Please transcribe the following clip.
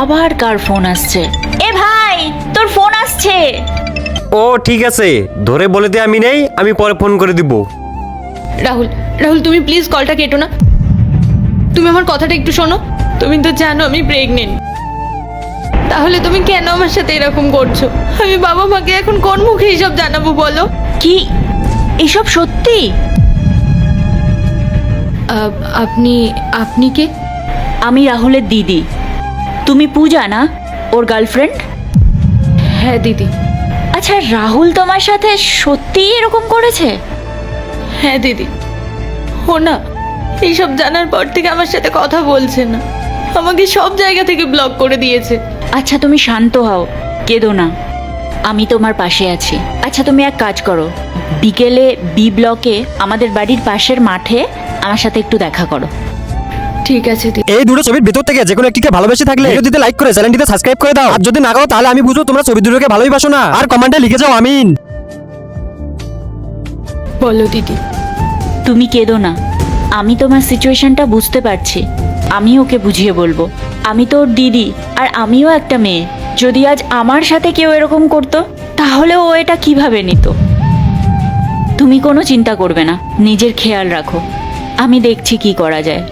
আবার কার ফোন আসছে? এ ভাই, তোর ফোন আসছে। ও ঠিক আছে, ধরে বলে দে আমি নেই, আমি পরে ফোন করে দিব। রাহুল, রাহুল তুমি প্লিজ কলটা কেটো না। তুমি আমার কথাটা একটু শোনো। তুমি তো জানো আমি প্রেগনেন্ট, তাহলে তুমি কেন আমার সাথে এরকম করছো? আমি বাবা মাকে এখন কোন মুখে এইসব জানাবো বলো? কি এসব সত্যি? আপনি আপনি কে? আমি রাহুলের দিদি। তুমি পূজা না, ওর গার্লফ্রেন্ড? হ্যাঁ দিদি। আচ্ছা, রাহুল তোমার সাথে সত্যিই এরকম করেছে? হ্যাঁ দিদি, ও না এইসব জানার পর থেকে আমার সাথে কথা বলছে না, আমাকে সব জায়গা থেকে ব্লক করে দিয়েছে। আচ্ছা তুমি শান্ত হও, কেঁদো না, আমি তোমার পাশে আছি। আচ্ছা তুমি এক কাজ করো, বিকেলে বি ব্লকে আমাদের বাড়ির পাশের মাঠে আমার সাথে একটু দেখা করো। ঠিক আছে দিদি। এই দুটো ছবির ভিতর থেকে যে কোনো একটিকে ভালোবেসে থাকলে ভিডিওটিতে লাইক করে চ্যানেলটিতে সাবস্ক্রাইব করে দাও। আর যদি না করো তাহলে আমি বুঝবো তোমরা ছবি দুটোকে ভালোই বাসো না। আর কমেন্টে লিখে যাও আমিন। বলো দিদি। তুমি কেঁদো না, আমি তোমার সিচুয়েশনটা বুঝতে পারছি, আমি ওকে বুঝিয়ে বলবো। আমি তো ওর দিদি, আর আমিও একটা মেয়ে। যদি আজ আমার সাথে কেউ এরকম করতো তাহলে ও এটা কিভাবে নিত? তুমি কোনো চিন্তা করবে না, নিজের খেয়াল রাখো, আমি দেখছি কি করা যায়।